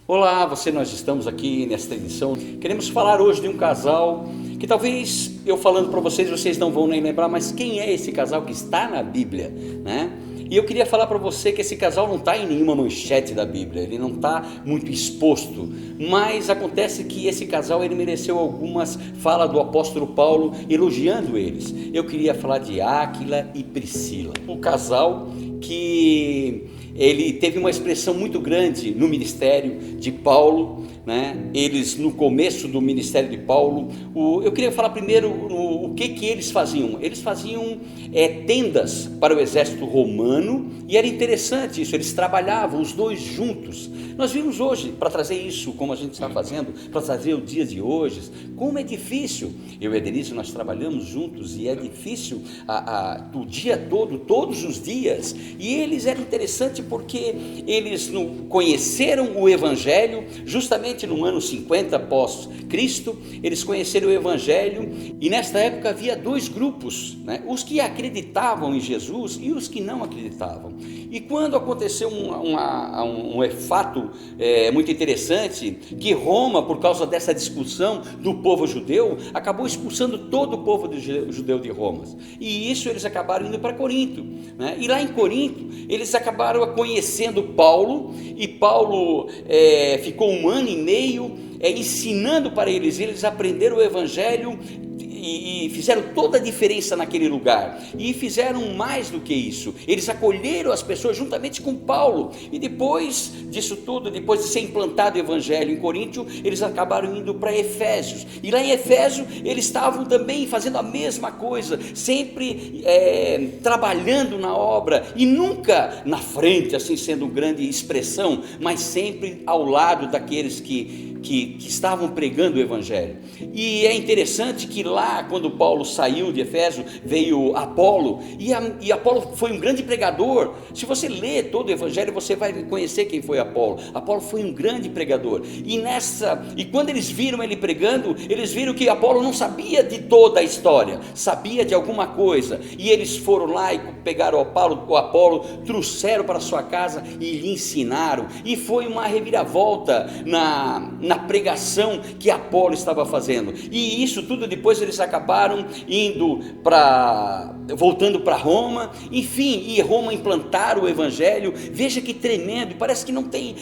Olá, nós estamos aqui nesta edição. Queremos falar hoje de um casal que talvez eu falando para vocês não vão nem lembrar, mas quem é esse casal que está na Bíblia, né? E eu queria falar para você que esse casal não está em nenhuma manchete da Bíblia, ele não está muito exposto, mas acontece que esse casal ele mereceu algumas falas do apóstolo Paulo elogiando eles. Eu queria falar de Áquila e Priscila, um casal que ele teve uma expressão muito grande no ministério de Paulo, né? Eles no começo do ministério de Paulo, eu queria falar primeiro o que eles faziam. Eles faziam tendas para o exército romano, e era interessante isso, eles trabalhavam os dois juntos. Nós vimos hoje, para trazer isso como a gente está fazendo, para trazer o dia de hoje, como é difícil. Eu e a Denise, nós trabalhamos juntos e é difícil o dia todo, todos os dias. E eles eram interessantes porque eles conheceram o Evangelho justamente no ano 50 após Cristo. Eles conheceram o Evangelho e nesta época havia dois grupos, né? Os que acreditavam em Jesus e os que não acreditavam. E quando aconteceu um fato muito interessante, que Roma, por causa dessa discussão do povo judeu, acabou expulsando todo o povo judeu de Roma. E isso eles acabaram indo para Corinto, né? E lá em Corinto eles acabaram conhecendo Paulo, e Paulo ficou 1 ano e meio ensinando para eles. Eles aprenderam o Evangelho e fizeram toda a diferença naquele lugar, e fizeram mais do que isso, eles acolheram as pessoas juntamente com Paulo, e depois disso tudo, depois de ser implantado o Evangelho em Corinto, eles acabaram indo para Efésios, e lá em Efésio eles estavam também fazendo a mesma coisa, sempre trabalhando na obra, e nunca na frente, assim sendo grande expressão, mas sempre ao lado daqueles que estavam pregando o Evangelho. E é interessante que lá, quando Paulo saiu de Efésio, veio Apolo, e Apolo foi um grande pregador. Se você ler todo o Evangelho, você vai conhecer quem foi Apolo. Apolo foi um grande pregador, e quando eles viram ele pregando, eles viram que Apolo não sabia de toda a história, sabia de alguma coisa, e eles foram lá e pegaram o Apolo, trouxeram para sua casa e lhe ensinaram, e foi uma reviravolta na pregação que Apolo estava fazendo. E isso tudo depois eles acabaram voltando para Roma, enfim, e Roma implantaram o Evangelho. Veja que tremendo, parece que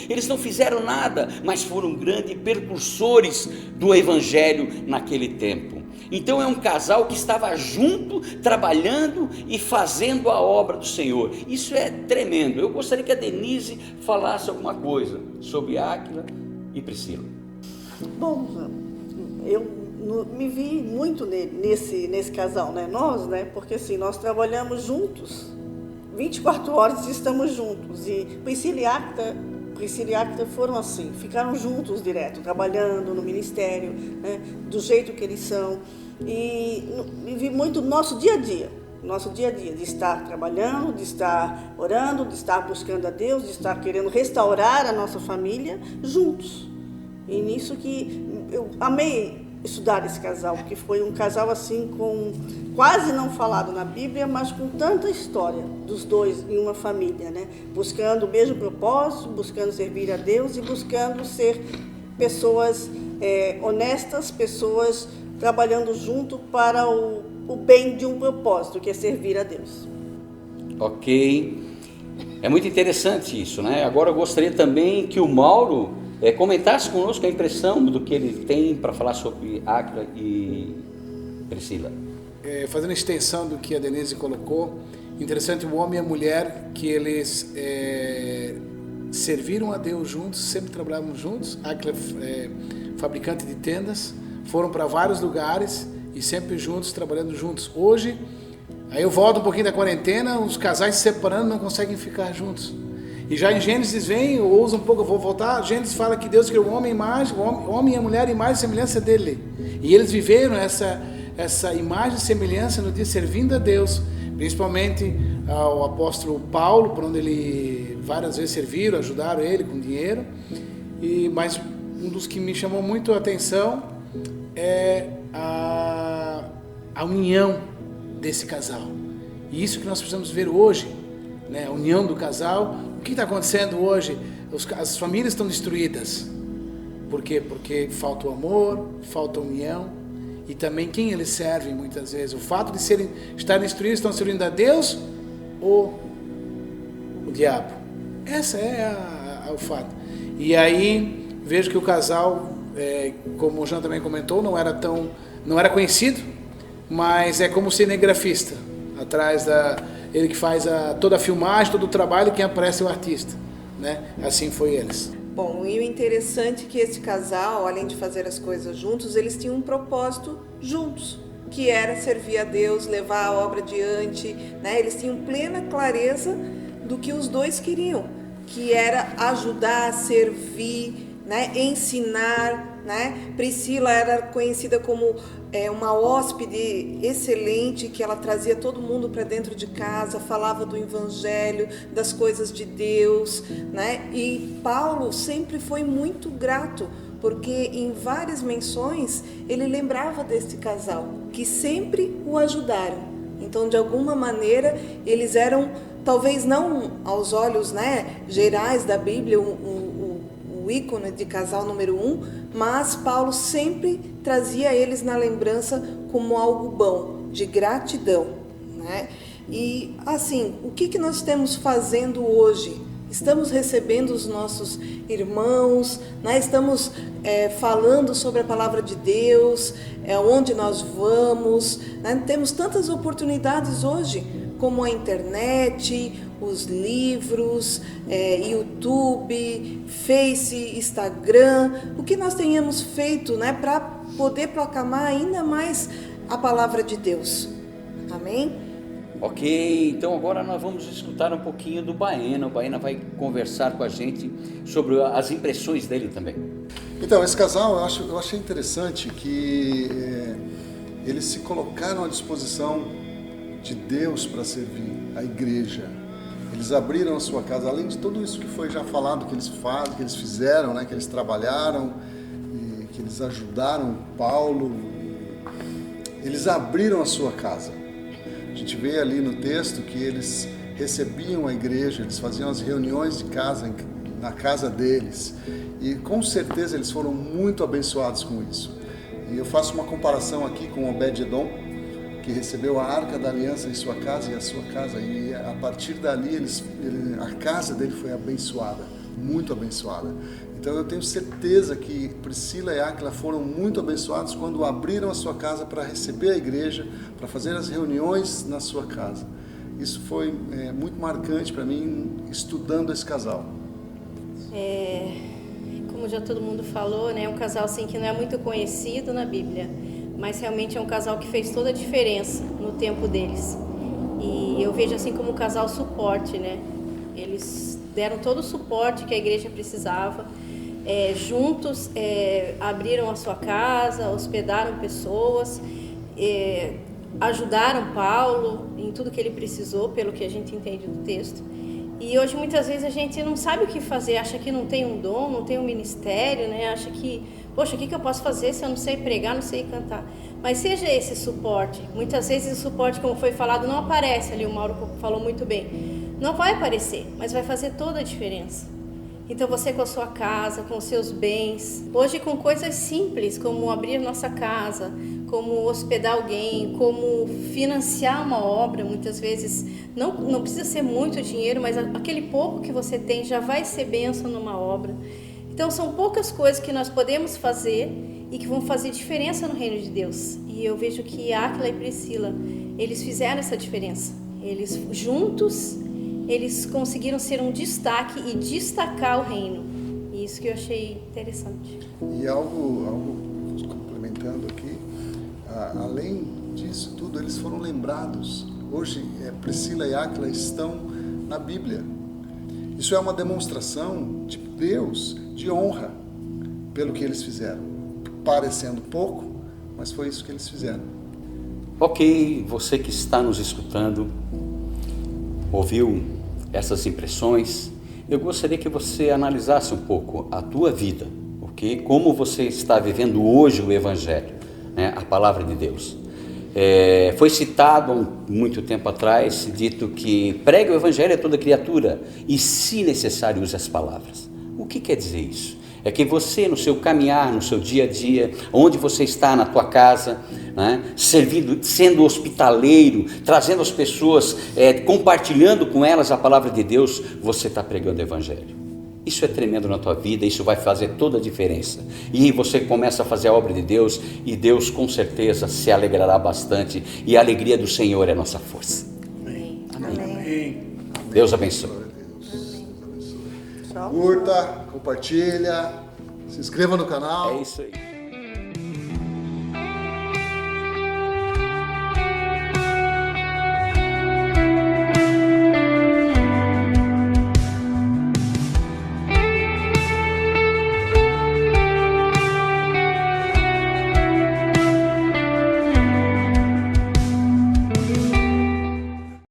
eles não fizeram nada, mas foram grandes precursores do Evangelho naquele tempo. Então é um casal que estava junto, trabalhando e fazendo a obra do Senhor. Isso é tremendo. Eu gostaria que a Denise falasse alguma coisa sobre Áquila e Priscila. Bom, eu me vi muito nesse casal, né? Nós, né? Porque assim, nós trabalhamos juntos, 24 horas estamos juntos, e Priscila e Áquila foram assim, ficaram juntos direto, trabalhando no ministério, né? Do jeito que eles são, e me vi muito no nosso dia a dia, de estar trabalhando, de estar orando, de estar buscando a Deus, de estar querendo restaurar a nossa família juntos. E nisso que eu amei estudar esse casal, porque foi um casal assim com quase não falado na Bíblia, mas com tanta história dos dois em uma família, né? Buscando o mesmo propósito, buscando servir a Deus e buscando ser pessoas honestas, pessoas trabalhando junto para o bem de um propósito, que é servir a Deus. Ok, é muito interessante isso, né? Agora eu gostaria também que o Mauro comentasse conosco a impressão do que ele tem para falar sobre Áquila e Priscila. Fazendo extensão do que a Denise colocou, interessante o homem e a mulher, que eles serviram a Deus juntos, sempre trabalhavam juntos. Áquila fabricante de tendas, foram para vários lugares e sempre juntos, trabalhando juntos. Hoje, aí eu volto um pouquinho da quarentena, os casais se separando não conseguem ficar juntos. E já em Gênesis vem, ou ousa um pouco, eu vou voltar, Gênesis fala que Deus criou o homem e a mulher, imagem e semelhança dele. E eles viveram essa imagem e semelhança no dia servindo a Deus, principalmente ao apóstolo Paulo, por onde ele várias vezes serviram, ajudaram ele com dinheiro. Mas um dos que me chamou muito a atenção é a união desse casal. E isso que nós precisamos ver hoje, né? A união do casal. O que está acontecendo hoje? As famílias estão destruídas. Por quê? Porque falta o amor, falta a união e também quem eles servem muitas vezes. O fato de estarem instruídos, estão servindo a Deus ou o diabo. Essa é o fato. E aí vejo que o casal, como o Jean também comentou, não era conhecido, mas é como cinegrafista, atrás ele que faz toda a filmagem, todo o trabalho, quem aparece é o artista, né? Assim foi eles. Bom, e o interessante é que esse casal, além de fazer as coisas juntos, eles tinham um propósito juntos, que era servir a Deus, levar a obra adiante, né? Eles tinham plena clareza do que os dois queriam, que era ajudar, servir, né? Ensinar, né? Priscila era conhecida como uma hóspede excelente, que ela trazia todo mundo para dentro de casa, falava do evangelho, das coisas de Deus, né? E Paulo sempre foi muito grato, porque em várias menções ele lembrava desse casal, que sempre o ajudaram. Então, de alguma maneira, eles eram, talvez não aos olhos, né, gerais da Bíblia, o ícone de casal número 1, mas Paulo sempre trazia eles na lembrança como algo bom, de gratidão, né? E assim, o que nós estamos fazendo hoje? Estamos recebendo os nossos irmãos, né? Estamos falando sobre a palavra de Deus, onde nós vamos, né? Temos tantas oportunidades hoje, como a internet, os livros, YouTube, Face, Instagram, o que nós tenhamos feito, né, para poder proclamar ainda mais a palavra de Deus. Amém? Ok, então agora nós vamos escutar um pouquinho do Baena. O Baena vai conversar com a gente sobre as impressões dele também. Então, esse casal, eu achei interessante que eles se colocaram à disposição de Deus para servir a igreja. Eles abriram a sua casa, além de tudo isso que foi já falado, que eles fizeram, né, que eles trabalharam, e que eles ajudaram Paulo, eles abriram a sua casa. A gente vê ali no texto que eles recebiam a igreja, eles faziam as reuniões de casa na casa deles, e com certeza eles foram muito abençoados com isso. E eu faço uma comparação aqui com Obed-Edom, que recebeu a Arca da Aliança em sua casa e a sua casa, e a partir dali a casa dele foi abençoada, muito abençoada. Então eu tenho certeza que Priscila e Áquila foram muito abençoados quando abriram a sua casa para receber a igreja, para fazer as reuniões na sua casa. Isso foi muito marcante para mim, estudando esse casal. Como já todo mundo falou, né, é um casal assim, que não é muito conhecido na Bíblia, mas realmente é um casal que fez toda a diferença no tempo deles. E eu vejo assim como um casal suporte, né? Eles deram todo o suporte que a igreja precisava. Juntos abriram a sua casa, hospedaram pessoas, ajudaram Paulo em tudo que ele precisou, pelo que a gente entende do texto. E hoje muitas vezes a gente não sabe o que fazer, acha que não tem um dom, não tem um ministério, né? Acha que, poxa, o que eu posso fazer se eu não sei pregar, não sei cantar? Mas seja esse suporte. Muitas vezes o suporte, como foi falado, não aparece ali, o Mauro falou muito bem. Não vai aparecer, mas vai fazer toda a diferença. Então você com a sua casa, com os seus bens, hoje com coisas simples, como abrir nossa casa, como hospedar alguém, como financiar uma obra, muitas vezes não precisa ser muito dinheiro, mas aquele pouco que você tem já vai ser bênção numa obra. Então são poucas coisas que nós podemos fazer e que vão fazer diferença no reino de Deus. E eu vejo que Áquila e Priscila, eles fizeram essa diferença. Eles juntos, eles conseguiram ser um destaque e destacar o reino. E isso que eu achei interessante. E algo complementando aqui, além disso tudo, eles foram lembrados. Hoje, Priscila e Áquila estão na Bíblia. Isso é uma demonstração de Deus, de honra, pelo que eles fizeram. Parecendo pouco, mas foi isso que eles fizeram. Ok, você que está nos escutando, ouviu essas impressões, eu gostaria que você analisasse um pouco a tua vida, ok? Como você está vivendo hoje o Evangelho, né? A palavra de Deus. Foi citado há muito tempo atrás, dito que pregue o Evangelho a toda criatura e, se necessário, use as palavras. O que quer dizer isso? É que você, no seu caminhar, no seu dia a dia, onde você está na tua casa, né, servindo, sendo hospitaleiro, trazendo as pessoas, compartilhando com elas a palavra de Deus, você está pregando o Evangelho. Isso é tremendo na tua vida, isso vai fazer toda a diferença. E você começa a fazer a obra de Deus, e Deus com certeza se alegrará bastante, e a alegria do Senhor é a nossa força. Amém. Amém. Deus abençoe. Curta, compartilha, se inscreva no canal. É isso aí.